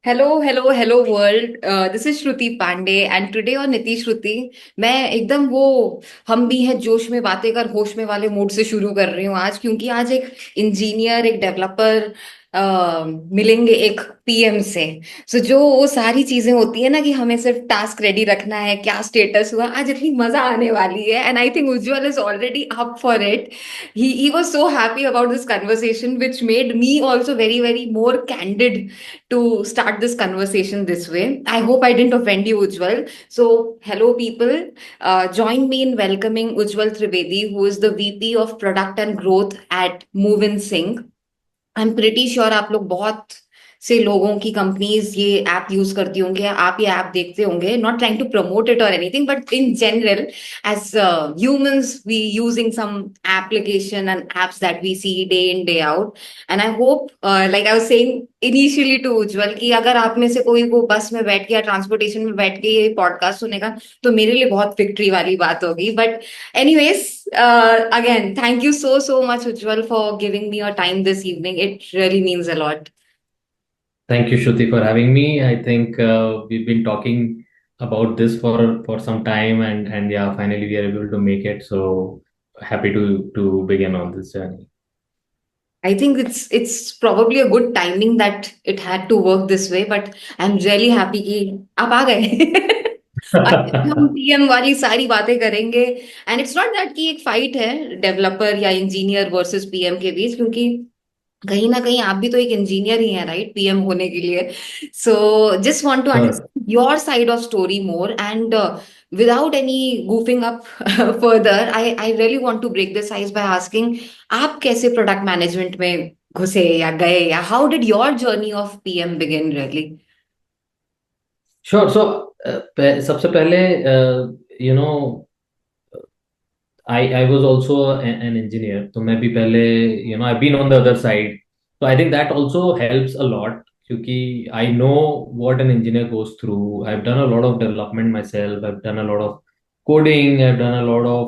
Hello hello hello world. This is Shruti Pandey and today और नीति श्रुति। मैं एकदम वो हम भी हैं जोश में बातें कर होश में वाले मूड से शुरू कर रही हूँ आज, क्योंकि आज एक इंजीनियर एक डेवलपर मिलेंगे एक पीएम से। सो जो वो सारी चीजें होती है ना कि हमें सिर्फ टास्क रेडी रखना है, क्या स्टेटस हुआ, आज इतनी मजा आने वाली है and I think Ujjwal is already up for it. he was so happy about this conversation, which made me also very very more candid to start this conversation this way. I hope I didn't offend you, Ujjwal. So, hello, people. Join me in welcoming Ujjwal Trivedi, who is the VP of Product and Growth at Move in Sync. I am pretty sure आप लोग बहुत से लोगों की companies ये app use करती होंगे, आप ये ऐप देखते होंगे, not trying to promote it और anything, but in general as humans we using some application and apps that we see day in day out. And I hope like I was saying initially to Ujjwal कि अगर आप में से कोई वो बस में बैठ के या ट्रांसपोर्टेशन में बैठ के ये पॉडकास्ट सुनेगा तो मेरे लिए बहुत विक्ट्री वाली बात होगी. But anyways, again, thank you so much, Ujjwal, for giving me your time this evening. It really means a lot. Thank you, Shruti, for having me. I think we've been talking about this for some time, and yeah, finally we are able to make it. So happy to begin on this journey. I think it's probably a good timing that it had to work this way, but I'm really happy कि आप आ गए. आज हम PM वाली सारी बातें करेंगे and it's not that कि एक फाइट है डेवलपर या इंजीनियर वर्सेस पीएम के बीच, क्योंकि कहीं ना कहीं आप भी तो एक इंजीनियर ही हैं, राइट, पीएम होने के लिए. So just want to Sure. Understand your side of story more and without any goofing up further, I really want to break this ice by asking, आप कैसे प्रोडक्ट मैनेजमेंट में घुसे या गए, या how did your journey of PM begin really? Sure. So सबसे पहले you know I was also an engineer. तो मैं भी पहले I've been on the other side. So I think that also helps a lot क्योंकि I know what an engineer goes through. I've done a lot of development myself. I've done a lot of coding. I've done a lot of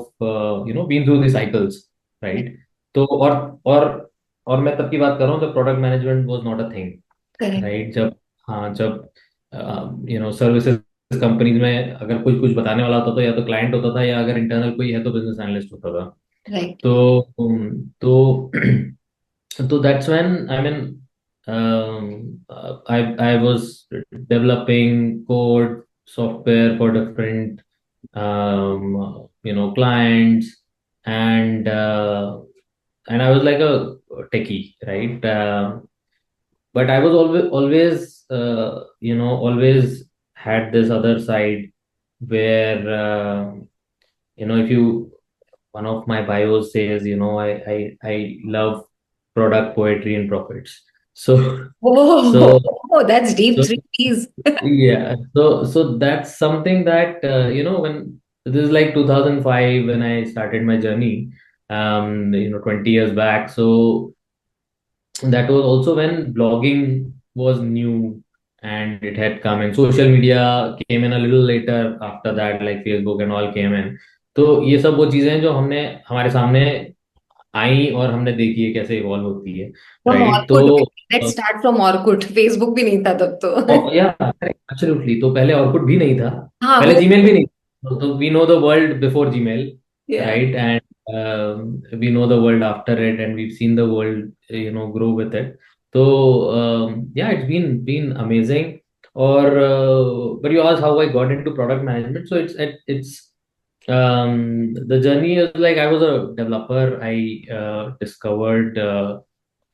been through the cycles, right? तो और मैं तब की बात कर रहा हूँ जब product management was not a thing, correct. Right? जब हाँ जब सर्विसेज कंपनीज में अगर कुछ कुछ बताने वाला होता तो या तो क्लाइंट होता था या अगर इंटरनल कोई है तो बिजनेस एनालिस्ट होता था. राइट. तो तो तो that's when I mean I was developing code software for different clients, and I was like a techie, right? But I was always always had this other side where if you one of my bios says I love product poetry and profits. So Oh, so oh, that's deep so three P's. yeah, so that's something that when this is like 2005 when I started my journey, 20 years back. So that was also when blogging was new and it had come in. Social media came in a little later after that, like Facebook and all came in. तो ये सब वो चीजें हैं जो हमने हमारे सामने आई और हमने देखी है कैसे इवॉल्व होती है, from right? Orkut. Let's start from Orkut. Facebook भी नहीं था तब तो. या एब्सोल्युटली, तो पहले ऑर्कुट भी नहीं था, हाँ पहले वो. जीमेल भी नहीं था. तो we know the world before Gmail, yeah. Right? And we know the world after it and we seen the world grow with it. तो या इट्स बीन अमेजिंग. और but you ask how I got into product management. So it's the journey is like I was a developer. I discovered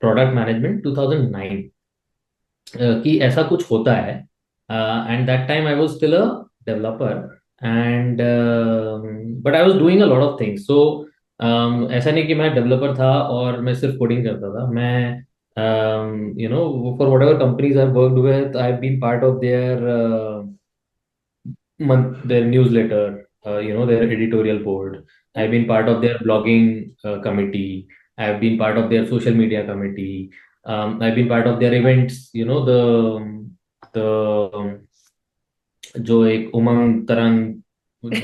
product management 2009 कि ऐसा कुछ होता है. And that time I was still a developer, and but I was doing a lot of things. So ऐसा नहीं कि मैं developer था और मैं सिर्फ कोडिंग करता था. मैं for whatever companies I worked with, I have been part of their month their newsletter, their editorial board. I've been part of their blogging committee. I've been part of their social media committee. I've been part of their events. The जो एक उमंग तरंग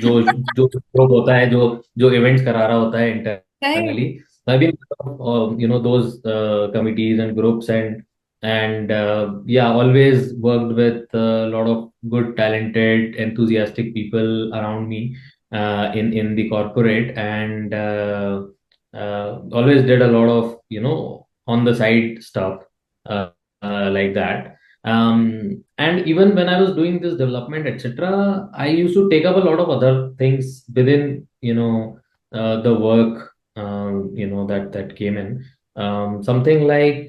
जो जो group होता है जो जो events करा रहा होता है right. Internally. I've been those committees and groups, and and yeah, always worked with a lot of good, talented, enthusiastic people around me in the corporate, and always did a lot of on the side stuff uh, like that. And even when I was doing this development, etc., I used to take up a lot of other things within the work that came in. Something like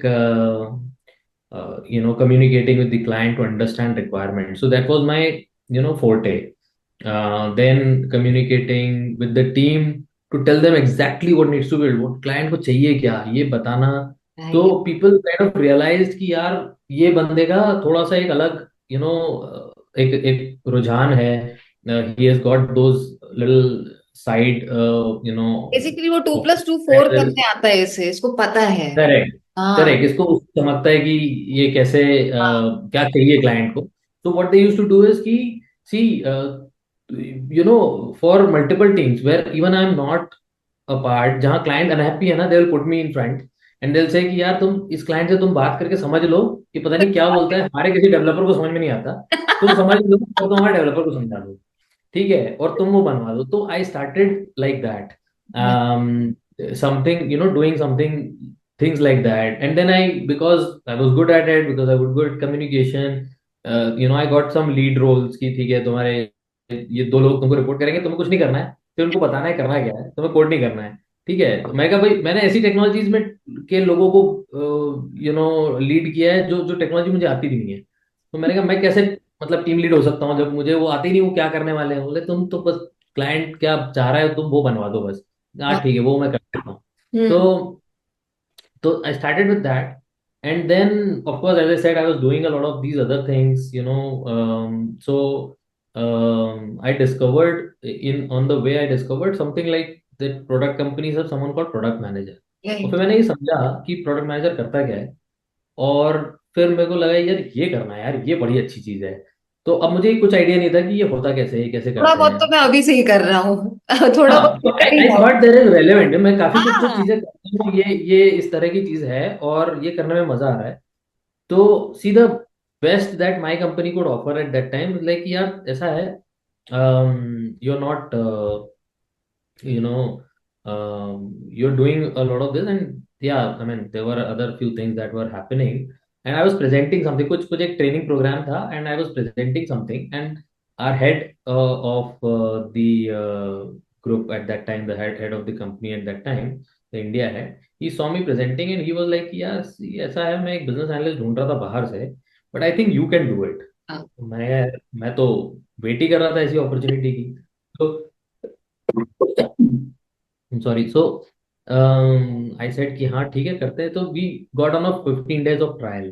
communicating with the client to understand requirements. So that was my forte. Then communicating with the team to tell them exactly what needs to be built, what client को चाहिए क्या ये बताना. तो right. people kind of realized कि यार ये बंदे का थोड़ा सा एक अलग एक एक रुझान है. He has got those little side basically वो 2+2=4 skills. करने आता है, इसे इसको पता है। करेक्ट. हाँ। करेक्ट, इसको समझता है कि ये कैसे हाँ। क्या चाहिए क्लाइंट को. तो what they used to do is कि see for multiple teams where even I am not a part, जहाँ क्लाइंट अनहैप्पी है ना, they will put me in front and they will say कि यार तुम इस क्लाइंट से तुम बात करके समझ लो कि पता नहीं क्या बोलता है, हमारे किसी डेवलपर को समझ में नहीं आता. तुम समझ लो और तुम हमारे डेवलपर को समझा दो, ठीक है, और तुम वो बनवा दो. तो I started like that, something, doing something, things like that. And then because I was good at it, because I was good at communication, I got some lead roles कि ठीक है तुम्हारे ये दो लोग तुमको रिपोर्ट करेंगे, तुम्हें कुछ नहीं करना है, फिर उनको बताना है करना क्या है, तुम्हें कोड नहीं करना है. ठीक है, तो मैं कहा भाई मैंने ऐसी टेक्नोलॉजीज में के लोगों को लीड किया है जो जो टेक्नोलॉजी मुझे आती भी नहीं है. तो मैंने कहा मैं कैसे मतलब टीम लीड हो सकता हूँ जब मुझे वो आती नहीं, वो क्या करने वाले हैं. बोले तुम तो बस क्लाइंट क्या चाह रहा है तुम वो बनवा दो बस. हाँ ठीक है, वो मैं कर सकता हूँ. हम्म। तो I started with that, and then of course, as I said, I was doing a lot of these other things, I discovered in on the way I discovered something like that product companies have someone called product manager. और फिर right. मैंने ये समझा कि product manager करता क्या है, और फिर मेरे को लगा यार ये करना है, यार ये बड़ी अच्छी चीज है. तो अब मुझे कुछ आइडिया नहीं था कि ये होता कैसे है, कैसे थोड़ा करते बहुत हैं. तो मैं अभी से ही कर रहा हूँ। थोड़ा बहुत हाँ, तो तो कर ही आई रहा हूँ। थॉट देयर इज रेलेवेंट, मैं काफी कुछ कुछ हाँ। चीजें करता हूँ, ये इस तरह की चीज है और ये करने में मजा आ रहा है. तो see the best that my company could offer at that time, like यार ऐसा है, you are not you know you're doing a lot of this. And yeah, I mean there were other few things that were happening, and I was presenting something, कुछ एक training program था, and I was presenting something, and our head of the group at that time, the head of the company at that time, the India head, he saw me presenting and he was like यार see, ऐसा है मैं एक business analyst ढूंढ रहा था बाहर से, but I think you can do it. हाँ। मैं तो वेट ही कर रहा था ऐसी अपॉर्चुनिटी की. तो I'm sorry. So I said कि हाँ ठीक है करते हैं. तो we got on a 15 days of trial.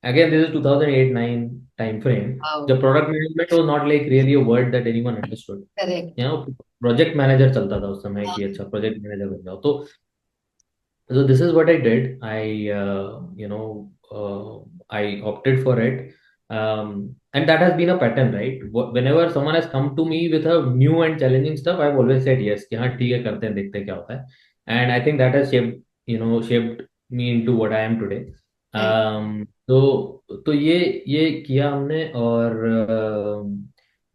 Again, this is 2008-9 time frame. Wow. The product management was not like really a word that anyone understood. Correct. Project manager चलता था उस समय कि हाँ। अच्छा प्रोजेक्ट मैनेजर बन जाओ. तो so this is what I did. I opted for it. And that has been a pattern, right? Whenever someone has come to me with a new and challenging stuff, I've always said yes. कि हाँ ठीक है करते हैं देखते हैं क्या होता है. And I think that has shaped me into what I am today. Right. तो ये किया हमने. और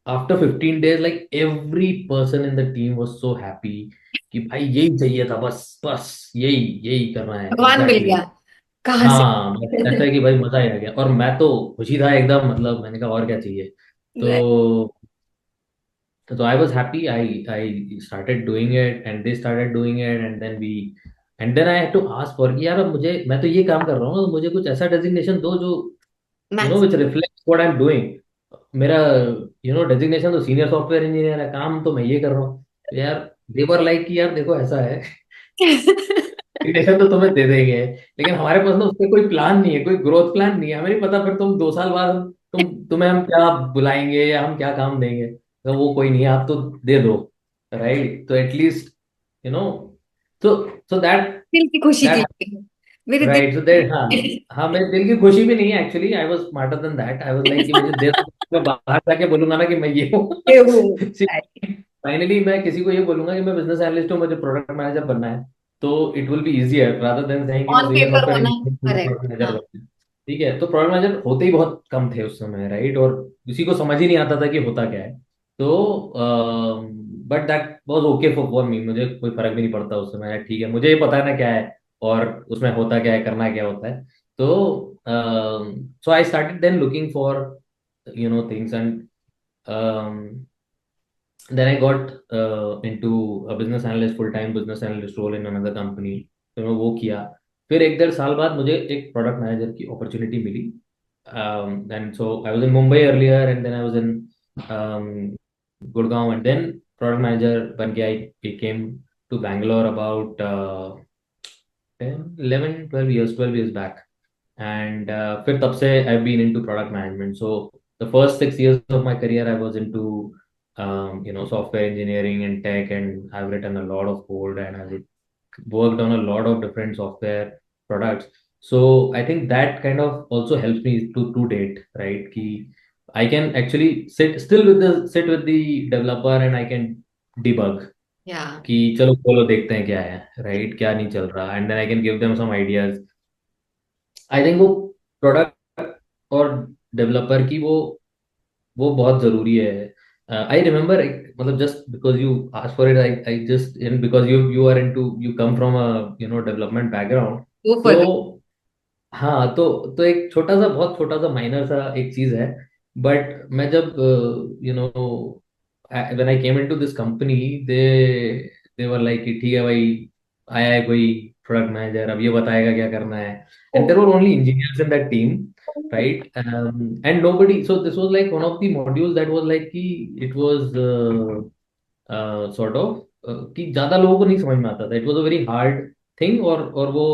after 15 days like every person in the team was so happy कि भाई यही चाहिए था, बस बस यही यही करना है भगवान मिल एग्जैक्टली गया। exactly. कहाँ से? हाँ, बस ऐसा है कि भाई मजा ही आ गया, और मैं तो खुशी था एकदम, मतलब मैंने कहा और क्या चाहिए. तो I was happy. I started doing it and they started doing it, and then I had to ask for कि यार अब मुझे, मैं तो ये काम कर रहा हूँ तो मुझे कुछ ऐसा डेजिग्नेशन दो जो match. which reflects what I'm doing. मेरा डेजिग्नेशन तो सीनियर सॉफ्टवेयर इंजीनियर है, काम तो मैं ये कर रहा हूँ. तो यार देवर लाइक कि यार देखो ऐसा है, डेजिग्नेशन तो तुम्हें दे देंगे, लेकिन हमारे पास ना उसके कोई प्लान नहीं है, कोई ग्रोथ प्लान नहीं है, हमें नहीं पता फिर तुम 2 साल बाद तुम्हें हम क्या बुलाएंगे या हम क्या काम देंगे. तो वो कोई नहीं है, आप तो दे दो, राइट. तो at least you know so so that दिल की खुशी के दैट लिए। मेरे राइट. सो दैट हाँ, दिल। हाँ मेरे दिल की खुशी भी नहीं है actually. I was smarter than that. I was like कि मुझे दे दो, मैं बाहर जाके बोलूंगा ना कि मैं ये हूँ. ये वो। फाइनली मैं किसी को ये बोलूंगा कि मैं बिजनेस एनालिस्ट हूँ, मुझे प्रोडक्ट मैनेजर बनना है, तो it will be easier rather than saying कि मैं ऑन सीनियर पेपर सॉफ्टवेयर होना। Engineer correct. प्रोडक्ट मैनेजर हाँ। बनना है. ठीक है, तो प्रोडक्ट मैनेजर होते ही बहुत कम थे उस समय, राइट, और किसी को समझ ही नहीं आता था कि होता क्या है। तो but that was okay for me, मुझे कोई फर्क भी नहीं पड़ता उस समय, ठीक है, मुझे ये पता है ना क्या है और उसमें होता क्या है, करना क्या होता है। तो so I started then looking for things, and then I got into a business analyst, full time business analyst role in another company। फिर मैं वो किया। फिर एक डेढ़ साल बाद मुझे एक प्रोडक्ट मैनेजर की अपॉर्चुनिटी मिली। And so I was in Mumbai earlier, and then I was in Gurgaon, and then product manager बन के I came to Bangalore about 12 years back। And फिर तब से I've been into product management. So the first 6 years of my career I was into software engineering and tech, and I've written a lot of code, and I've worked on a lot of different software products. So I think that kind of also helps me to date, right? Ki I can actually sit with the developer, and I can debug या कि चलो खोलो देखते हैं क्या है, right, क्या नहीं चल रहा, and then I can give them some ideas. I think वो प्रोडक्ट और डेवलपर की वो बहुत जरूरी है। आई रिमेम्बर, मतलब just because you ask for it, I I just in because you are into, you come from a development background. Go तो for it. हाँ, तो एक छोटा सा, बहुत छोटा सा माइनर सा एक चीज है। बट मैं जब when I came into this company, they they were like कि ठीक है भाई, आया है कोई प्रोडक्ट मैनेजर, अब ये बताएगा क्या करना है। And there were only engineers in that team, right? And nobody, so this was like one of the modules that was like कि it was sort of कि ज्यादा लोगों को नहीं समझ में आता था, it was a very hard thing, और वो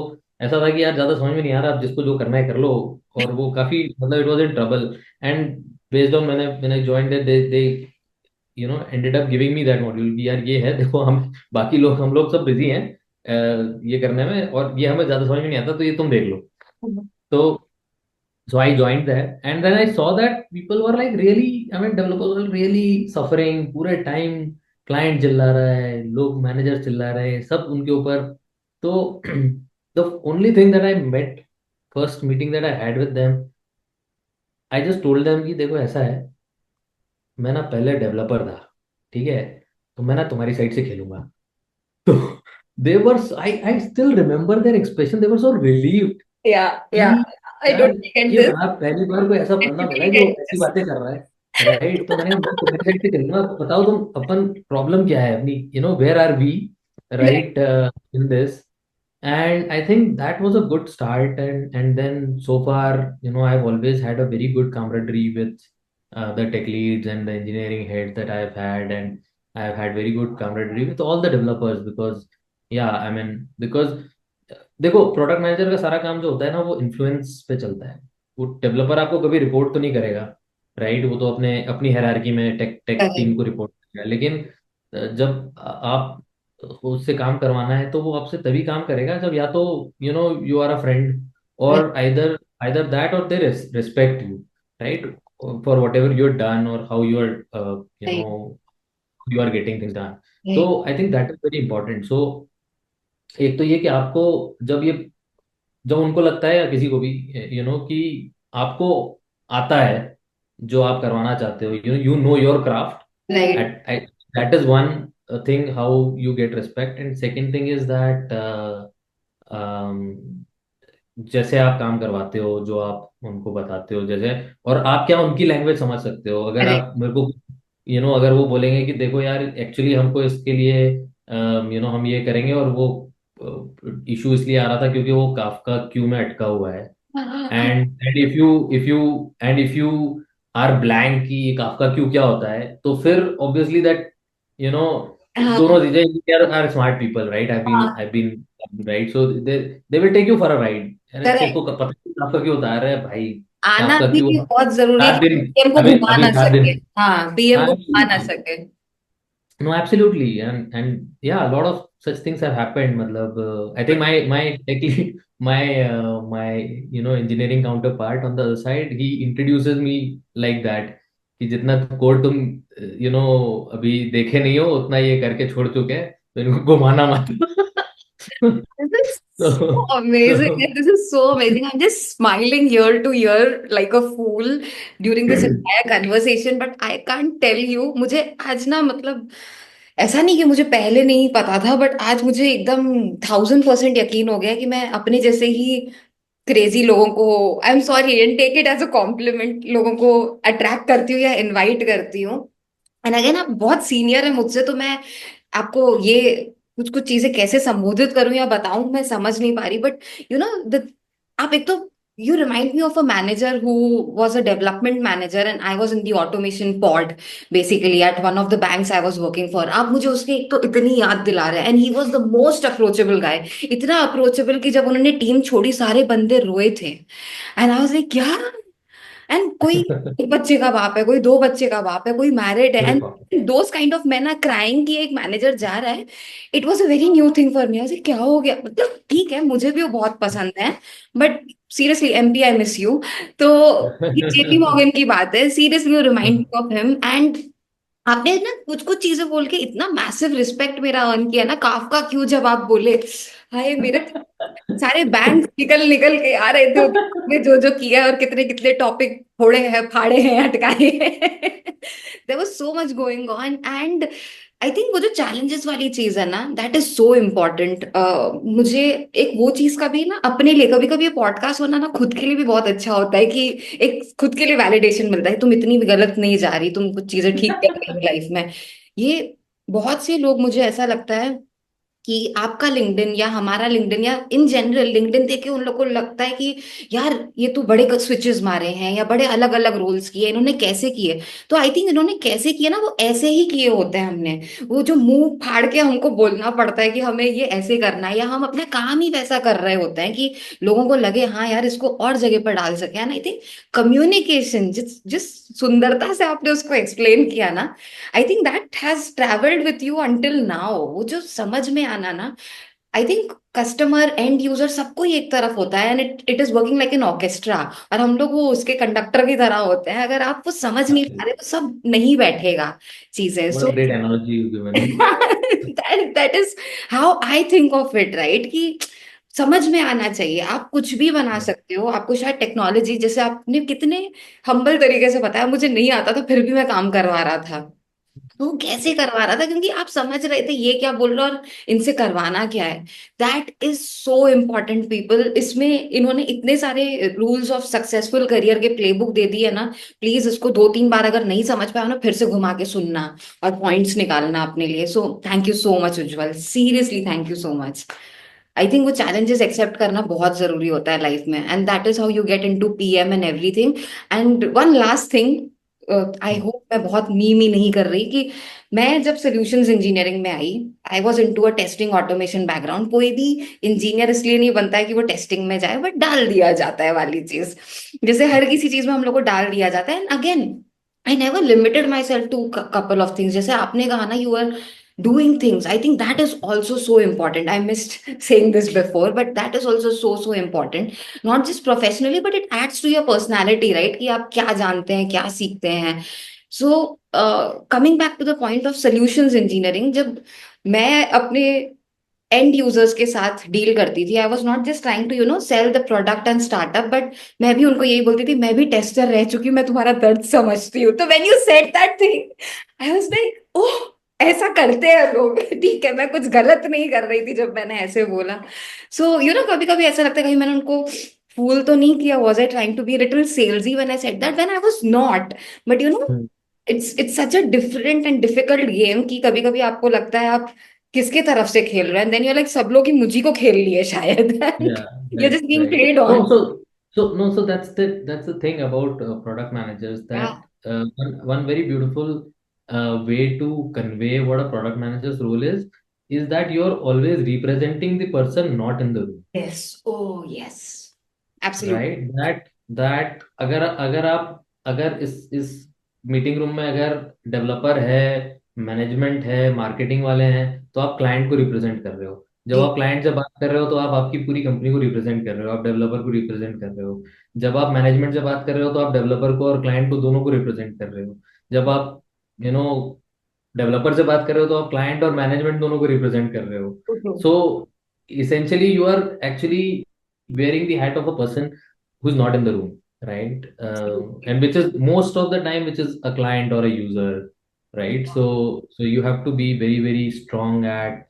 ऐसा था कि यार ज्यादा समझ में नहीं आ रहा, आप जिसको जो करना है कर लो। और वो काफी, मतलब it was in trouble. And based on, मैंने join they ended up giving me that module कि यार ये है, देखो हम बाकी लोग, हम लोग सब बिजी हैं ये करने में, और ये हमें ज्यादा समझ में नहीं आता, तो ये तुम देख लो। तो so I joined there, and then I saw that people were like really, I mean, developers were really suffering पूरे टाइम। क्लाइंट चिल्ला रहा है, लोग मैनेजर चिल्ला रहे हैं, सब उनके ऊपर। तो the only thing that I met, first meeting that I had with them, I just told them कि देखो ऐसा है, मैं ना पहले डेवलपर था, ठीक है, तो मैं ना तुम्हारी साइड से खेलूंगा। तो they were, I still remember their expression, they were so relieved या या कि आई यार डोंट गेट ये दिस। बड़ा पहली बार कोई ऐसा बंदा मिला है जो ऐसी बातें कर रहा है, राइट। तो मैंने कहा मैं तुम्हारी साइड से चलूंगा, बताओ तुम, अपन प्रॉब्लम क्या है अपनी, where are we, right, in this. And I think that was a good start, and then so far, I've always had a very good camaraderie with the tech leads and the engineering heads that I've had, and I've had very good camaraderie with all the developers because, yeah, I mean, because देखो, product manager का सारा काम जो होता है ना, वो influence पे चलता है। वो डेवलपर आपको कभी रिपोर्ट तो नहीं करेगा, राइट, वो तो अपने अपनी हायरार्की में टेक टेक टीम करेक्ट। को रिपोर्ट करेगा। लेकिन जब आप उससे काम करवाना है, तो वो आपसे तभी काम करेगा जब या तो यू आर अ फ्रेंड, और आइदर आइदर दैट और they respect you, right, for whatever you are done, और how you are you know right you are getting things done. तो right I think that is very important. So एक तो ये कि आपको, जब ये जब उनको लगता है, या किसी को भी, कि आपको आता है जो आप करवाना चाहते हो, you know your craft, right at that is one thing how you get respect, and second thing is that जैसे आप काम करवाते हो, जो आप उनको बताते हो, जैसे, और आप क्या उनकी लैंग्वेज समझ सकते हो, अगर करेक्ट। आप मेरे को, अगर वो बोलेंगे कि देखो यार, एक्चुअली हमको इसके लिए हम ये करेंगे, और वो इशू इसलिए आ रहा था क्योंकि वो काफका क्यू में अटका हुआ है। And if you are blank कि काफका क्यू क्या होता है, तो फिर ऑब्वियसली दैट यू नो दोनों चीजें are smart people, right, I been right, so they will take you for a ride. अरे तेरे को करेक्ट। पता है काफका क्यों होता है? अरे भाई, आना काफका भी क्यों, बहुत जरूरी है सात कि दिन पीएम को अभी घुमा अभी ना सात सके। दिन हाँ, पीएम हाँ, को घुमा ना absolutely. सके। No, absolutely, and yeah, a lot of such things have happened. Matlab, I think my technically my engineering counterpart on the other side, he introduces me like that कि जितना कोड तुम अभी देखे नहीं हो, उतना ये करके छोड़ चुके हैं, तो इनको घुमाना मत। This is so So, amazing. so This is so amazing. I'm just smiling ear to ear like a fool during this entire conversation. But I can't tell you, मुझे आज ना मतलब ऐसा नहीं कि मुझे पहले नहीं पता था, बट आज मुझे एकदम 1000% यकीन हो गया कि मैं अपने जैसे ही क्रेजी लोगों को, I am sorry and take it as a compliment, लोगों को अट्रैक्ट करती हूँ या इनवाइट करती हूँ। एंड अगेन आप बहुत सीनियर है मुझसे, तो मैं आपको ये कुछ कुछ चीजें कैसे संबोधित करूं या बताऊं मैं समझ नहीं पा रही, बट यू नो द आप एक तो you remind me of a manager who was a development manager and I was in the automation pod basically at one of the banks I was working for. आप मुझे उसकी एक तो इतनी याद दिला रहे हैं, and he was the most approachable guy. इतना अप्रोचेबल कि जब उन्होंने टीम छोड़ी सारे बंदे रोए थे, एंड आई वाज लाइक क्या। एंड कोई एक बच्चे का बाप है, कोई दो बच्चे का बाप है, कोई मैरिड है, अरे एंड बाप those kind of man are crying कि एक मैनेजर जा रहा है। It was a very new thing for me. ऐसे क्या हो गया, मतलब ठीक है मुझे भी वो बहुत पसंद है, but seriously MP I miss you. तो ये जेपी रे। मॉर्गन की बात है, seriously you remind me of him. And आपने ना कुछ कुछ चीजें बोल के इतना मैसिव रिस्पेक्ट मेरा अर्न किया ना, काफका क्यों जब आप बोले, हाय मेरे सारे बैंक निकल निकल के आ रहे थे उसमें, जो जो किया और कितने कितने टॉपिक फोड़े हैं फाड़े हैं अटकाए हैं। There was so much going on, and I think वो जो चैलेंजेस वाली चीज है ना, दैट इज सो इम्पोर्टेंट। मुझे एक वो चीज का भी ना अपने लिए, कभी कभी ये पॉडकास्ट होना ना खुद के लिए भी बहुत अच्छा होता है कि एक खुद के लिए वैलिडेशन मिलता है, तुम इतनी भी गलत नहीं जा रही, तुम कुछ चीजें ठीक कर रही हो लाइफ में। ये बहुत से लोग, मुझे ऐसा लगता है कि आपका लिंक्डइन या हमारा लिंक्डइन या इन जनरल लिंक्डइन देख के उन लोग को लगता है कि यार ये तो बड़े स्विचेस मारे हैं या बड़े अलग अलग रोल्स किए, इन्होंने कैसे किए। तो आई थिंक इन्होंने कैसे किए ना, वो ऐसे ही किए होते हैं हमने। वो जो मुंह फाड़ के हमको बोलना पड़ता है कि हमें ये ऐसे करना है, या हम अपना काम ही वैसा कर रहे होते हैं कि लोगों को लगे हाँ यार इसको और जगह पर डाल सके। एंड आई थिंक कम्युनिकेशन जिस जिस सुंदरता से आपने उसको एक्सप्लेन किया ना, आई think that has travelled with you until now. वो जो समझ में आना ना, I think customer and user सबको ही एक तरफ होता है, and it it is working like an orchestra, और हम लोग वो उसके कंडक्टर की तरह होते हैं। अगर आप वो समझ नहीं पा रहे तो सब नहीं बैठेगा चीजें। What so a great analogy you given. That is how I think of it, right? कि समझ में आना चाहिए। आप कुछ भी बना सकते हो, आपको शायद टेक्नोलॉजी, जैसे आपने कितने हम्बल तरीके से बताया, मुझे नहीं आता था फिर भी मैं काम करवा रहा था। तो वो कैसे करवा रहा था, क्योंकि आप समझ रहे थे ये क्या बोल रहा है और इनसे करवाना क्या है। That is so important people. इसमें इन्होंने इतने सारे रूल्स ऑफ सक्सेसफुल करियर के प्लेबुक दे दिए ना, प्लीज इसको दो तीन बार अगर नहीं समझ पाया ना, फिर से घुमा के सुनना और पॉइंट्स निकालना अपने लिए। So thank you so much Ujjwal, seriously thank you so much. I think वो चैलेंजेस एक्सेप्ट करना बहुत जरूरी होता है लाइफ में, and that is how you get into PM and everything. And one last thing, I hope मैं बहुत Mimi नहीं कर रही, कि मैं जब सॉल्यूशंस इंजीनियरिंग में आई, I was into a testing automation background. कोई भी इंजीनियर इसलिए नहीं बनता है कि वो टेस्टिंग में जाए, बट डाल दिया जाता है वाली चीज, जैसे हर किसी चीज में हम लोग को डाल दिया जाता है। And again I never limited myself to couple of things, जैसे आपने कहा ना you are doing things. I think that is also so important. I missed saying this before, but that is also so important. Not just professionally, but it adds to your personality, right? कि आप क्या जानते हैं, क्या सीखते हैं। So coming back to the point of solutions engineering, जब मैं अपने एंड यूजर्स के साथ डील करती थी, I was not just trying to sell the product and startup, but मैं भी उनको यही बोलती थी, मैं भी टेस्टर रह चुकी हूँ, मैं तुम्हारा दर्द समझती हूँ। तो when you said that thing, I was like oh, ऐसा करते हैं लोग। ठीक है, मैं कुछ गलत नहीं कर रही थी जब मैंने ऐसे बोला। सो कभी कभी ऐसा लगता है कहीं मैंने उनको फूल तो नहीं किया, was I trying to be little salesy when I said that, when I was not. But it's such a different and difficult game, कि कभी कभी आपको लगता है आप किसके तरफ से खेल रहे हैं, देन यू लाइक सब लोग ही मुझी को खेल लिए शायद। Yeah, you right, just being right. Played No, on. so no, so that's the thing about product managers, या that one very beautiful way to convey what a product manager's role is that you're always representing the person not in the room. Yes, O yes, absolutely. Right, that अगर अगर आप अगर इस meeting room में अगर developer है, management है, marketing वाले हैं, तो आप क्लाइंट को रिप्रेजेंट कर रहे हो। जब जी, आप क्लाइंट से बात कर रहे हो तो आप आपकी पूरी कंपनी को रिप्रेजेंट कर रहे हो, आप डेवलपर को रिप्रेजेंट कर रहे हो। जब आप मैनेजमेंट से बात कर रहे हो तो आप डेवलपर को और क्लाइंट को दोनों को रिप्रेजेंट कर रहे हो। जब आप यू नो डेवलपर से बात कर रहे हो तो आप क्लाइंट और मैनेजमेंट दोनों को रिप्रेजेंट कर रहे हो। सो essentially you are actually wearing the hat of a person who's not in the room, right? And which is most of the time, which is a client or a user, right? So you have to be very, very strong at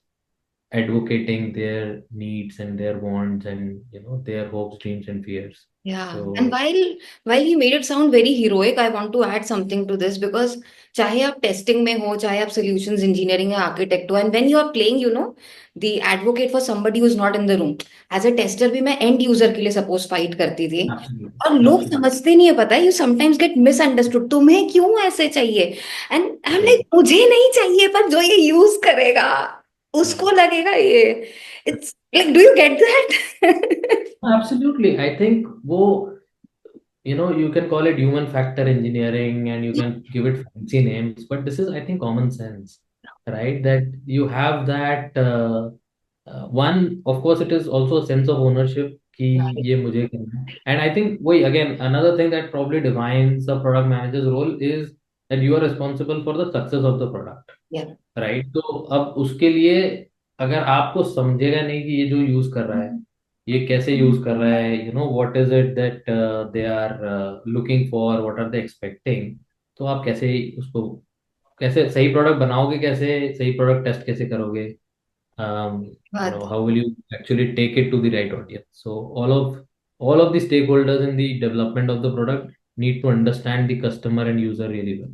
advocating their needs and their wants and their hopes, dreams, and fears. Yeah, and So while you made it sound very heroic, I want to add something to this because चाहे आप testing में हो, चाहे आप solutions engineering या architect हो, and when you are playing, the advocate for somebody who is not in the room. As a tester भी मैं end user के लिए suppose fight करती थी. absolutely, और लोग absolutely, समझते नहीं है, पता है, you sometimes get misunderstood. तुम्हें क्यों ऐसे चाहिए? And I'm right. like, मुझे नहीं चाहिए, पर जो ये use करेगा, Yeah. उसको लगेगा ये. It's like, do you get that? Absolutely. I think you can call it human factor engineering and you can give it fancy names, but this is, I think, common sense, right? That you have that one, of course, it is also a sense of ownership कि Right. ये मुझे करना है. And I think वही again another thing that probably defines the product manager's role is that you are responsible for the success of the product, Yeah. Right? तो अब उसके लिए अगर आपको समझेगा नहीं कि ये जो यूज कर रहा है ये कैसे यूज कर रहा है, what is it that they are looking for, what are they expecting, तो आप कैसे उसको कैसे सही प्रोडक्ट बनाओगे, कैसे सही प्रोडक्ट टेस्ट कैसे करोगे, बात how will you actually take it to the right audience? So all of the stakeholders in the development of the product need to understand the customer and user really well.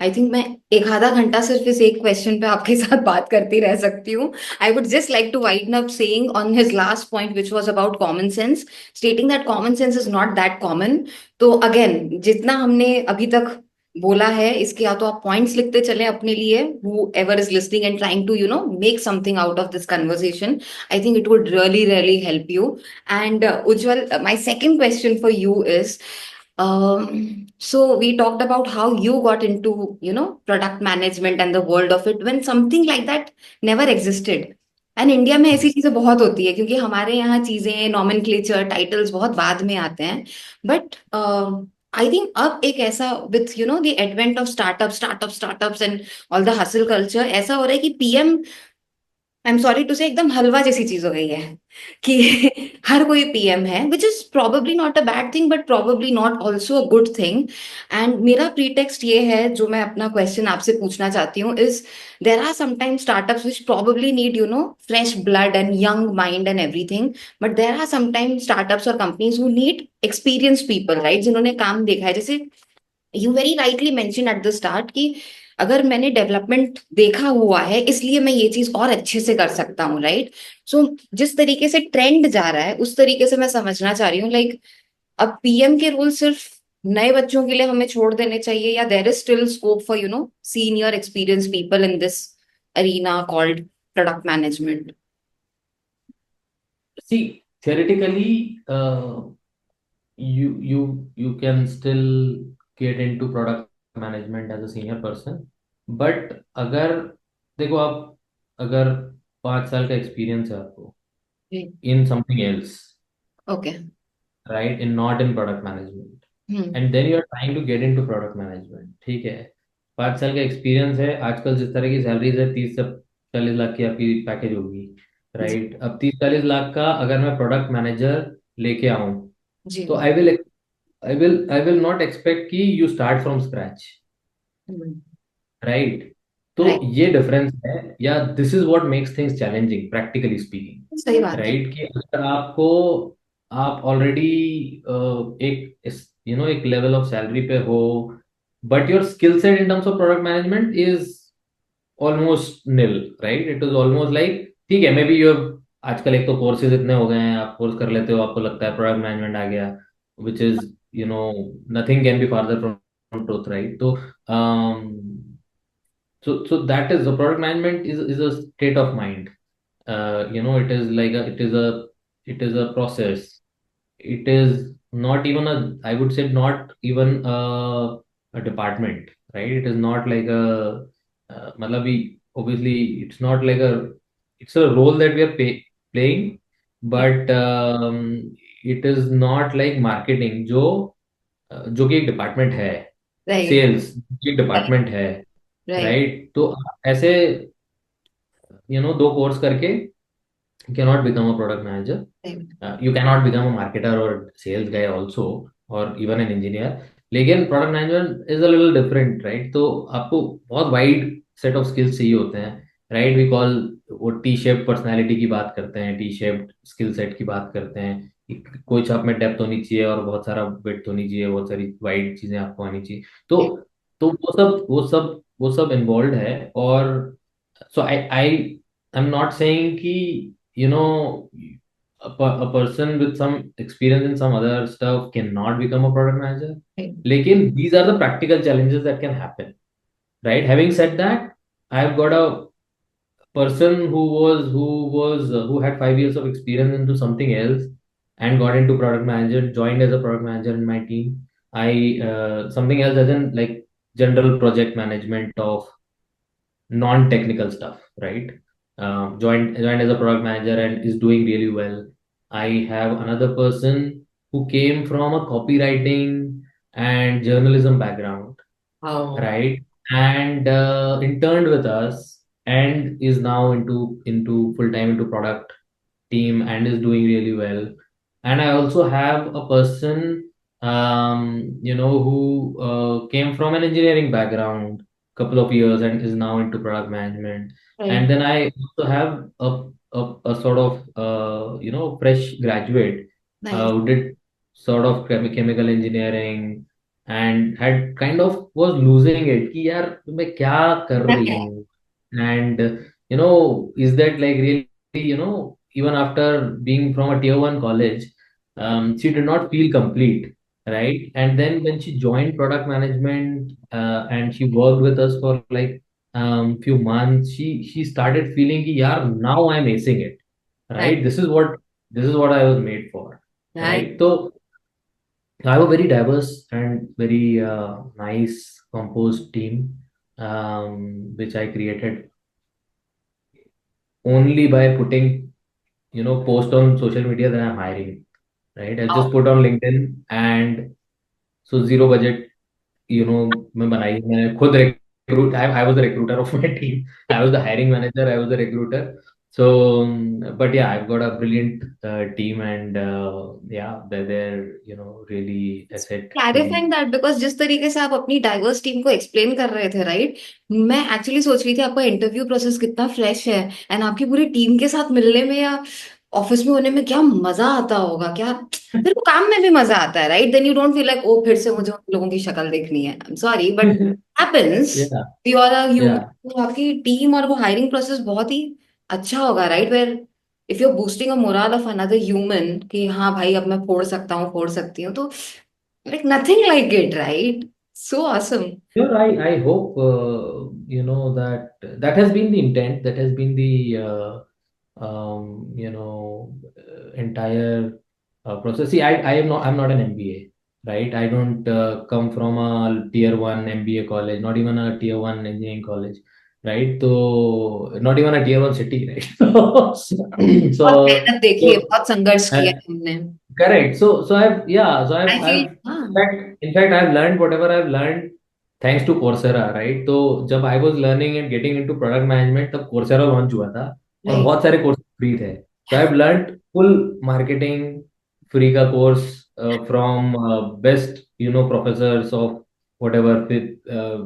I think मैं एक आधा घंटा सिर्फ इस एक question पे आपके साथ बात करती रह सकती हूँ. I would just like to widen up saying on his last point which was about common sense, stating that common sense is not that common. तो अगेन जितना हमने अभी तक बोला है इसके या तो आप पॉइंट्स लिखते चले अपने लिए, whoever is listening and trying to make something out of this conversation. I think it would really really help you. And Ujjwal, my second question for you is, so we talked about how you got into, product management and the world of it when something like that never existed. And India में ऐसी चीजें बहुत होती है क्योंकि हमारे यहाँ चीजें नॉमेनक्लेचर टाइटल्स बहुत बाद में आते हैं. बट आई थिंक अब एक ऐसा with the advent of startups and all the hustle culture ऐसा हो रहा है कि PM, I am sorry to say, एकदम हलवा जैसी चीज हो गई है कि हर कोई पीएम है, which is probably not a bad thing but probably not also a good thing. And मेरा प्रीटेक्स्ट ये है जो मैं अपना क्वेश्चन आपसे पूछना चाहती हूँ is, there are sometimes startups which probably need fresh blood and young mind and everything, but there are sometimes startups और companies who need experience people, right, जिन्होंने काम देखा है. जैसे you very rightly mention at the start कि अगर मैंने development देखा हुआ है इसलिए मैं ये चीज और अच्छे से कर सकता हूँ, राइट. सो जिस तरीके से ट्रेंड जा रहा है उस तरीके से मैं समझना चाह रही हूँ, लाइक अब पीएम के रोल सिर्फ नए बच्चों के लिए हमें छोड़ देने चाहिए या there is still scope for senior experience people in this arena called product management. See, theoretically, you can still get into product management as a senior person, but अगर देखो आप अगर 5 साल का एक्सपीरियंस है आपको in something else, okay. right, in not in product management, hmm. and then you are trying to get into product management, ठीक है, 5 साल का एक्सपीरियंस है, आजकल जिस तरह की सैलरीज है 30 से 40 लाख की आपकी पैकेज होगी, जी. राइट? अब 30-40 लाख का अगर मैं प्रोडक्ट मैनेजर लेके आऊं जी. तो आई विल नॉट एक्सपेक्ट कि you start from scratch, right? तो राइट. ये डिफरेंस है, या this is what makes things challenging practically सही स्पीकिंग, बात है. राइट? कि अगर आपको आप ऑलरेडी एक एक लेवल ऑफ सैलरी पे हो, but your skill set in terms of product management is almost nil, right? It is almost like, ठीक है, मे बी यू, आजकल एक तो कोर्सेज इतने हो गए हैं, आप कोर्स कर लेते हो, आपको लगता है प्रोडक्ट मैनेजमेंट आ गया, which is nothing can be farther from truth, right? तो so that is the product management is a state of mind. It is like it is a process. It is not even a, I would say, not even a department, right? It is not like a मतलब obviously it's not like a, it's a role that we are playing, but it is not like marketing जो कि एक department है, right. Sales एक department है, right. Right? तो ऐसे दो कोर्स करके You cannot become a product manager. You cannot become a marketer or sales guy also, or even an engineer. लेकिन product management is a little different, right? तो आपको बहुत वाइड सेट ऑफ स्किल्स चाहिए होते हैं, right? We call, वो T shape personality की बात करते हैं, टी शेप स्किल सेट की बात करते हैं कि कुछ आप में डेप्थ होनी चाहिए और बहुत सारा विड्थ होनी चाहिए, बहुत सारी वाइड चीजें आपको आनी चाहिए। तो वो सब इन्वॉल्व है। और सो आई एम नॉट सेइंग कि you know a person with some experience in some other stuff cannot become a product manager. Lekin these are the practical challenges that can happen, right? Having said that, I've got a person who had 5 years of experience into something else and got into product manager, joined as a product manager in my team. I Something else as in like general project management of non-technical stuff, right? Joined as a product manager and is doing really well. I have another person who came from a copywriting and journalism background, Wow. right? And interned with us and is now into full time into product team and is doing really well. And I also have a person, who came from an engineering background, couple of years, and is now into product management. And Right. then I also have a sort of, fresh graduate Nice. who did sort of chemical engineering and had kind of was losing it कि यार मैं क्या कर रही Okay. हूँ, and is that like really, even after being from a tier one college, she did not feel complete, right? And then when she joined product management, and she worked with us for like few months, she started feeling कि यार now I'm acing it, Nice. right? This is what I was made for, Nice. right? So I have a very diverse and very nice composed team, which I created only by putting, post on social media that I'm hiring, right? I just Oh, put on LinkedIn, and so zero budget, मैं बनाई, मैं खुद recruit, I was the recruiter of my team. I was the hiring manager, I was the recruiter. So, but yeah, I've got a brilliant team, and yeah, they're really asset to clarifying me. That because जिस तरीके से आप अपनी diverse team को explain कर रहे थे, right, मैं एक्चुअली सोच रही थी आपका इंटरव्यू प्रोसेस कितना फ्रेश है एंड आपकी पूरी टीम के साथ मिलने में या ऑफिस में होने में क्या मजा आता होगा, क्या फिर वो काम में भी मजा आता है, right? Then you don't feel like oh फिर से मुझे उन लोगों की शक्ल देखनी है। I am sorry but happens, Yeah, you are a human. yeah. तो आपकी टीम और वो हायरिंग प्रोसेस बहुत ही अच्छा होगा, right? Where if you are boosting a moral of another human कि हाँ भाई अब मैं फोड़ सकता हूँ, फोड़ सकती हूँ, तो like nothing like it, right? So awesome. Sure, I hope that has been the intent, that has been the entire process. See, I'm not an MBA, right? I don't come from a tier one MBA college, not even a tier one engineering college, right? So not even a tier one city, right? बहुत So, मेहनत देखी है, so बहुत संघर्ष uh, किया है हमने। correct. So I've yeah. So I've I feel I've हाँ, in fact I've learned whatever I've learned thanks to Coursera, right? तो जब I was learning and getting into product management, तब Coursera launch हुआ था और right. बहुत सारे course free थे। So I've learned full marketing free का course from best professors of whatever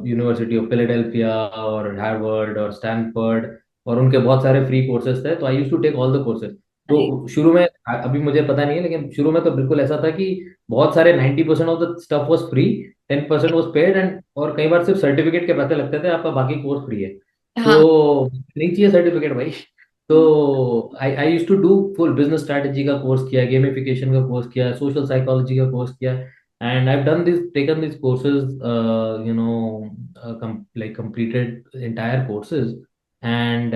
University of Philadelphia or Harvard or Stanford, और उनके बहुत सारे फ्री कोर्सेज थे। तो I use to take all the courses. Right. तो शुरू में, अभी मुझे पता नहीं है, लेकिन शुरू में तो बिल्कुल ऐसा था कि बहुत सारे 90% of the stuff was free, 10% was paid, and और कई बार सिर्फ सर्टिफिकेट के पैसे लगते थे, आपका बाकी कोर्स फ्री है। हाँ। तो नहीं चाहिए सर्टिफिकेट भाई। तो I I use to do full business strategy का कोर्स किया, गेमिफिकेशन का कोर्स किया, सोशल साइकोलॉजी का कोर्स किया, and I have done this taken this courses, like completed entire courses, and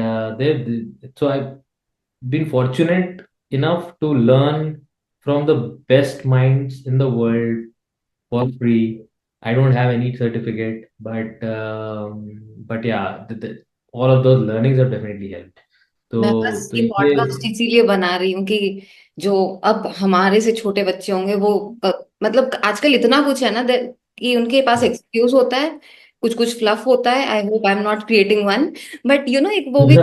so I've been fortunate enough to learn from the best minds in the world for free. I don't have any certificate, but yeah, all of those learnings have definitely helped. मैं तो बस तो ये ये podcast इसीलिए बना रही हूँ कि जो अब हमारे से छोटे बच्चे होंगे वो मतलब आजकल इतना कुछ है ना कि उनके पास एक्सक्यूज होता है कुछ कुछ फ्लफ होता है, I hope I am not creating one, but you know एक वो भी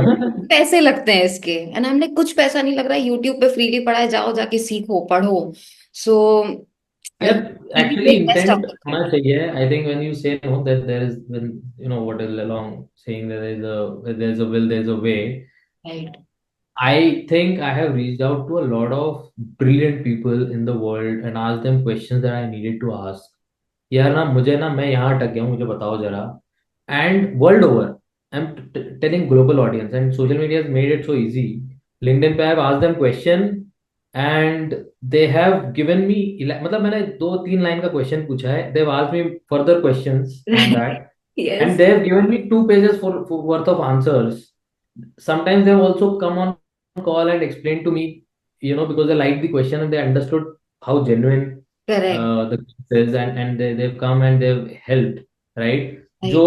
पैसे लगते हैं इसके, एंड हमने कुछ पैसा नहीं लग रहा है, यूट्यूब पे फ्रीली पढ़ा है, जाओ जाके सीखो पढ़ो। सो यार we actually make best intent out of होना चाहिए. I think when you say no that there is, when you know what is along saying that there is a will, there is a way. It. I think I have reached out to a lot of brilliant people in the world and asked them questions that I needed to ask. यार ना मुझे ना, मैं यहाँ अटक गया हूँ, मुझे बताओ जरा. And world over, I'm telling global audience, and social media has made it so easy. LinkedIn पे I have asked them question and they have given me मतलब मैंने 2-3 लाइन का क्वेश्चन पूछा है. They've asked me further questions on that and yes. they have given me 2 pages for worth of answers. Sometimes they have also come on call and explained to me, because they liked the question and they understood how genuine correct. the case is, and they've come and they've helped, right? जो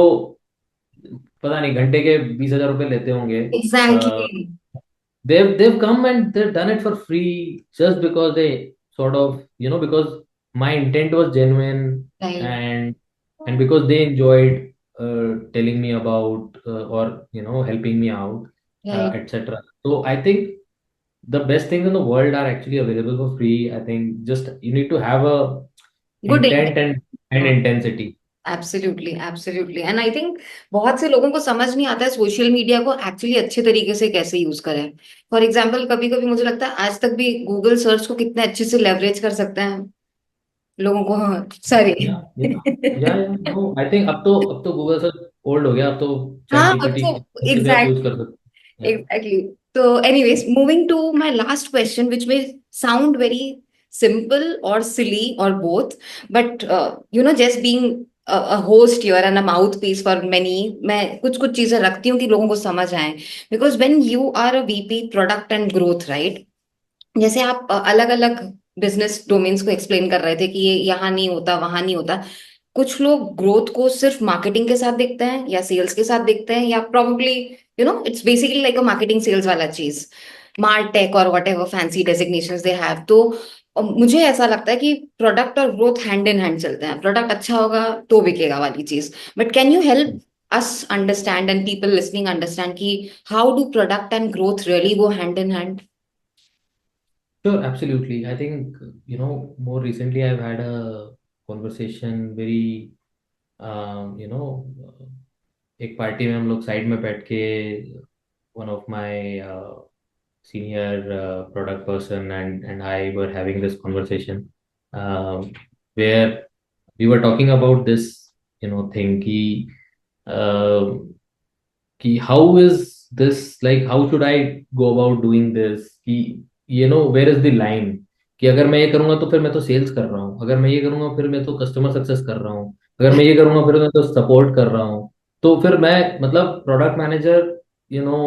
right. पता नहीं घंटे के 20,000 रुपए लेते होंगे, uh, exactly. they've come and they've done it for free just because they sort of, because my intent was genuine, right. and because they enjoyed telling me about or helping me out, right. etc. So I think the best things in the world are actually available for free. I think just you need to have a good intent intention. and intensity. Absolutely absolutely, and I think बहुत से लोगों को समझ नहीं आता है social media को actually अच्छे तरीके से कैसे यूज करें। फॉर एग्जाम्पल कभी कभी मुझे लगता है आज तक भी गूगल सर्च को कितने अच्छे से लेवरेज कर सकते हैं लोगों को, sorry. Yeah, yeah, yeah, yeah. No, I think अब तो गूगल सर्च ओल्ड हो गया. अब तो चैट हाँ अब जीपीटी तो से भी आप यूज एग्जैक्टली। कर सकते हैं. Exactly. So, anyways, moving to my last question, which may sound very simple or silly or both, but just being a host here and a mouthpiece for many, मैं कुछ कुछ चीजें रखती हूँ कि लोगों को समझ आए. Because when you are a VP product and growth, right? जैसे आप अलग अलग बिजनेस डोमेन्स को एक्सप्लेन कर रहे थे कि ये यहाँ नहीं होता वहां नहीं होता, कुछ लोग ग्रोथ को सिर्फ मार्केटिंग के साथ देखते हैं या सेल्स के साथ देखते हैं, या probably it's basically like a marketing sales वाला चीज, मार्टेक और whatever fancy designations they have. तो मुझे ऐसा लगता है कि प्रोडक्ट और ग्रोथ हैंड इन हैंड चलते हैं, प्रोडक्ट अच्छा होगा तो बिकेगा वाली चीज। But can you help us understand and people listening understand कि how do product and growth really go hand in hand? Sure, absolutely. I think, more recently I've had a conversation very, एक party में हम लोग side में बैठ के, one of my senior product person and I were having this conversation, where we were talking about this, thing uh, कि how is this, like how should I go about doing this, कि where is the line, कि अगर मैं ये करूंगा तो फिर मैं तो सेल्स कर रहा हूँ, अगर मैं ये करूंगा फिर मैं तो कस्टमर सक्सेस कर रहा हूँ, अगर मैं ये करूंगा फिर मैं तो सपोर्ट कर रहा हूँ, तो फिर मैं मतलब प्रोडक्ट मैनेजर यू नो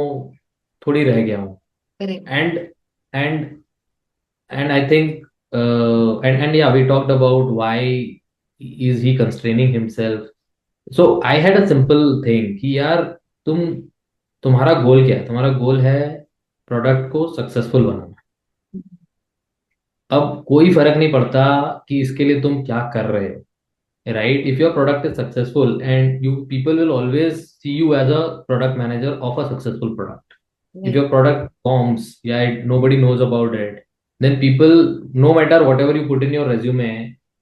थोड़ी रह गया हूँ. Correct. And and and I think and yeah, we talked about why is he constraining himself. So I had a simple thing कि यार, तुम्हारा गोल क्या है? तुम्हारा गोल है प्रोडक्ट को सक्सेसफुल बनाना. अब कोई फर्क नहीं पड़ता कि इसके लिए तुम क्या कर रहे हो, right? If your product is successful and you people will always see you as a product manager of a successful product. If your product bombs, yeah, nobody knows about it, then people, no matter whatever you put in your resume,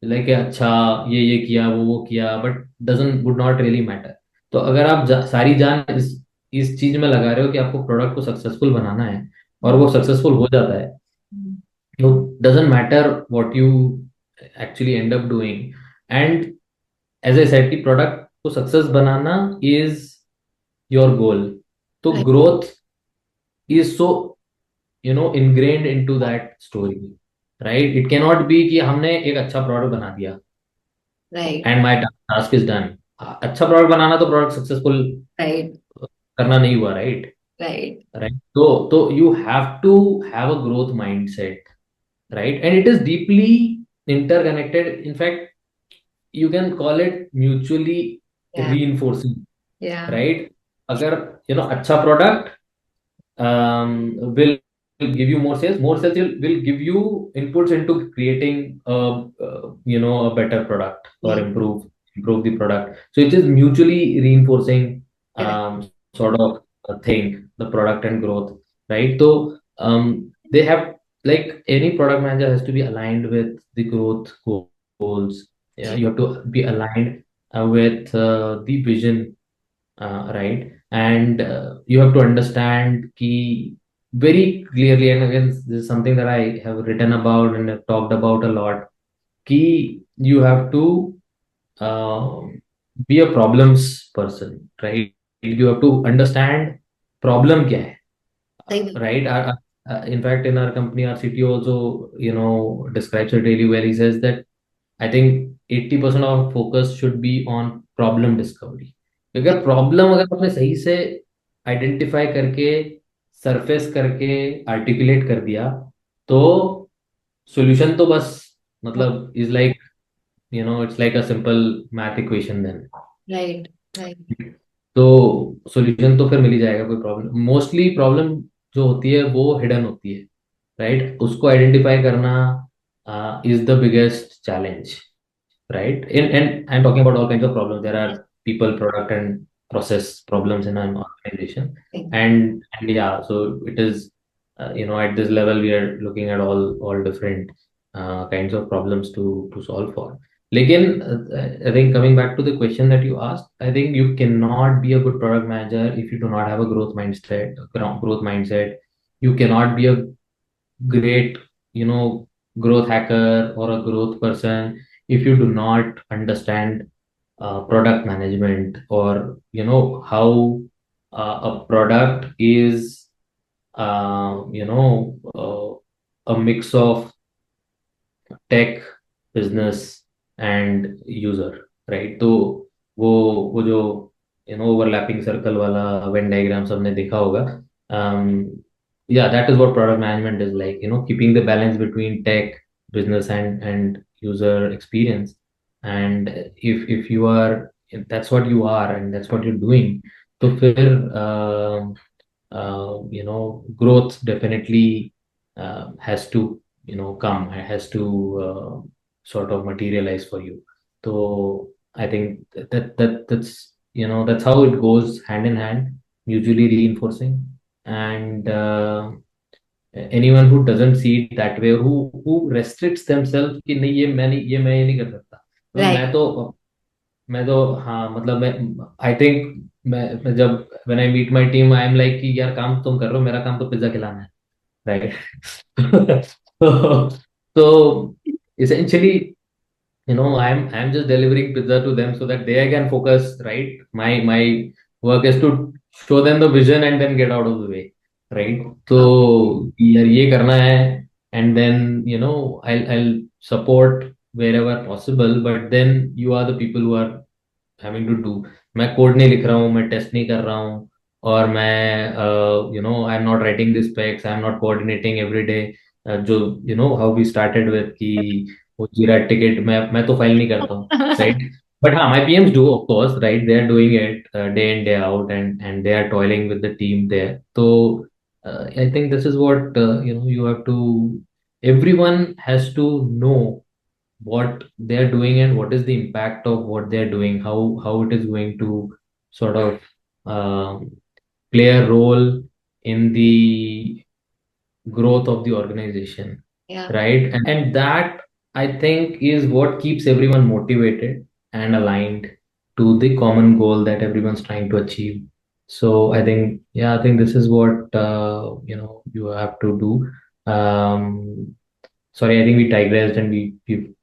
like अच्छा ये किया वो किया, but doesn't would not really matter. तो अगर आप सारी जान इस चीज में लगा रहे हो कि आपको प्रोडक्ट को सक्सेसफुल बनाना है और वो सक्सेसफुल हो जाता है, तो doesn't matter what you actually end up doing. And as I said कि प्रोडक्ट को success banana is your goal. तो growth is so ingrained into that story, right? It cannot be कि हमने एक अच्छा प्रोडक्ट बना दिया right. and my task is done. अच्छा प्रोडक्ट बनाना तो प्रोडक्ट सक्सेसफुल राइट। करना नहीं हुआ, राइट? राइट। राइट. तो you have to have a growth mindset, right? And it is deeply interconnected. In fact, you can call it mutually या। reinforcing, या। right? अगर अच्छा product will give you more sales. More sales will give you inputs into creating a better product or improve. improve the product. So it is mutually reinforcing Correct. sort of a thing, the product and growth, right? So they have, like, any product manager has to be aligned with the growth goals. Yeah, Yes. you have to be aligned with the vision, right? And you have to understand key very clearly. And again, this is something that I have written about and have talked about a lot. Key, you have to um, be a problems person, right? You have to understand problem kya hai, सही बात। right? In fact, in our company, our CTO also, describes it really well. He says that I think 80% of focus should be on problem discovery. अगर problem अगर आपने सही से identify करके surface करके articulate कर दिया, तो सॉल्यूशन तो बस, मतलब is like, it's like a simple math equation then. Right. Right. तो सॉल्यूशन तो फिर मिल ही जाएगा। कोई प्रॉब्लम, मोस्टली प्रॉब्लम जो होती है वो हिडन होती है, राइट? उसको आइडेंटिफाई करना is the biggest challenge, right? And I'm talking about all kinds of problems. There are people, product, and process problems in an organization, and yeah, so it is, at this level we are looking at all different kinds of problems to solve for. Lekin, I think coming back to the question that you asked, I think you cannot be a good product manager if you do not have a growth mindset. You cannot be a great, you know, growth hacker or a growth person if you do not understand product management, or how a product is, a mix of tech, business and user, right? तो वो जो overlapping circle वाला Venn diagram सबने देखा होगा। या, that is what product management is like, keeping the balance between tech, business and user experience. And if you are, if that's what you are and that's what you're doing, तो फिर growth definitely has to, come, has to sort of materialize for you. So I think that's how it goes, hand in hand, mutually reinforcing. And anyone who doesn't see it that way, or who restricts themselves कि नहीं, ये नहीं कर सकता, तो right. मैं तो हाँ, मतलब मैं, आई थिंक, मैं जब when I meet my team, I am like कि यार काम तुम कर रहे हो, मेरा काम तो पिज्जा खिलाना है, right? so, so essentially, I'm just delivering pizza to them so that they can focus, right? My work is to show them the vision and then get out of the way, right? हाँ। So यार ये करना है, and then I'll support wherever possible, but then you are the people who are having to do। मैं code नहीं लिख रहा हूँ, मैं टेस्ट नहीं कर रहा हूँ, और मैं आई am not writing this specs, I am not coordinating every day. जो हाउ वी स्टार्टेड विद कि वो जीरा टिकट मैं तो फाइल नहीं करता हूँ, राइट? बट हाँ, my PMs do, of course, right? They are doing it day in day out, and they are toiling with the team there. तो I think this is what, you have to, everyone has to know what they're doing and what is the impact of what they're doing, how it is going to sort of um, play a role in the growth of the organization, या। right? And that, I think, is what keeps everyone motivated and aligned to the common goal that everyone's trying to achieve. So I think, yeah, I think this is what you have to do. Sorry, I think we digressed, and we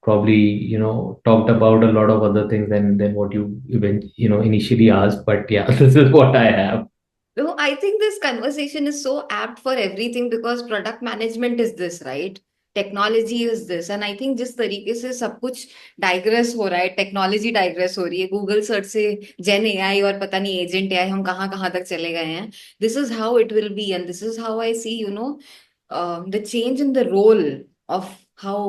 probably talked about a lot of other things than what you even initially asked. But yeah, this is what I have. No, I think this conversation is so apt for everything because product management is this, right? Technology is this and I think जिस तरीके से सब कुछ digress हो रहा है, technology digress हो रही है, गूगल सर्च से जेन एआई और पता नहीं एजेंट एआई हम कहाँ कहाँ तक चले गए हैं। This is how it will be and this is how I see the change in the role of how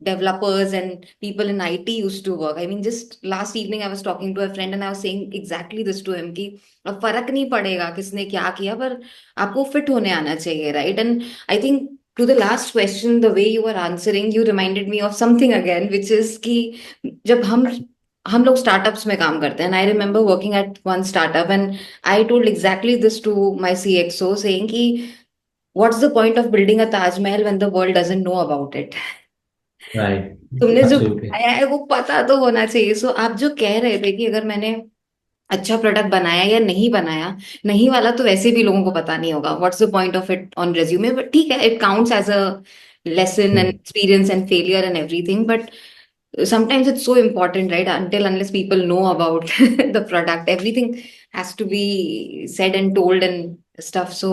developers and people in IT used to work. I mean, just last evening I was talking to a friend and I was saying exactly this to him कि अब फर्क नहीं पड़ेगा किसने क्या किया, पर आपको फिट होने आना चाहिए, right? And I think to the last question, the way you were answering, you reminded me of something again, which is कि जब हम हम लोग स्टार्टअप्स में काम करते हैं, and I remember working at one startup, and I told exactly this to my CXO, saying कि what's the point of building a Taj Mahal when the world doesn't know about it. Right. तुमने जो Absolutely. बनाया है वो पता तो होना चाहिए। सो आप जो कह रहे थे कि अगर मैंने अच्छा प्रोडक्ट बनाया या नहीं बनाया, नहीं वाला तो वैसे भी लोगों को पता नहीं होगा, what's the point of it on resume, but ठीक है, it counts as a lesson and Hmm. Experience and failure and everything, but sometimes it's so important, right? Until unless people know about the product, everything has to be said and told and stuff. So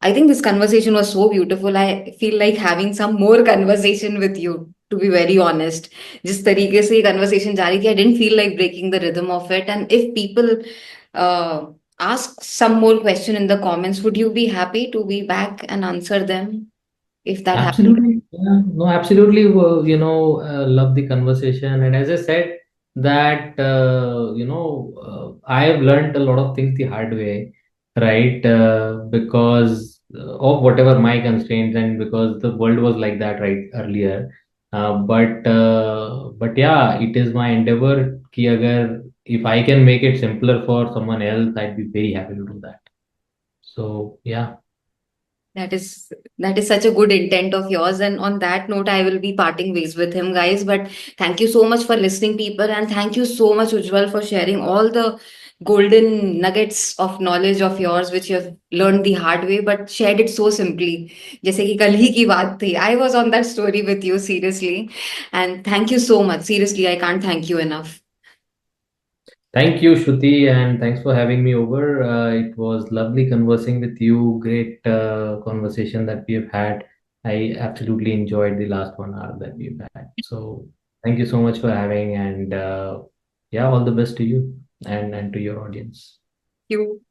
I think this conversation was so beautiful. I feel like having some more conversation with you, to be very honest. जिस तरीके से ये conversation जा रही थी, I didn't feel like breaking the rhythm of it. And if people uh, ask some more question in the comments, would you be happy to be back and answer them if that happened? Absolutely. Yeah. No, absolutely. Love the conversation. And as I said, that, I have learned a lot of things the hard way, right? Because of whatever my constraints and because the world was like that, right, earlier. But yeah, it is my endeavor कि अगर if I can make it simpler for someone else, I'd be very happy to do that. So yeah. That is such a good intent of yours. And on that note, I will be parting ways with him, guys. But thank you so much for listening, people, and thank you so much, Ujjwal, for sharing all the golden nuggets of knowledge of yours, which you have learned the hard way, but shared it so simply. जैसे कि कल ही की बात थी. I was on that story with you, seriously. And thank you so much. Seriously, I can't thank you enough. Thank you, Shruti, and thanks for having me over. It was lovely conversing with you. Great conversation that we have had. I absolutely enjoyed the last 1 hour that we've had. So, thank you so much for having, and yeah, all the best to you and to your audience. You.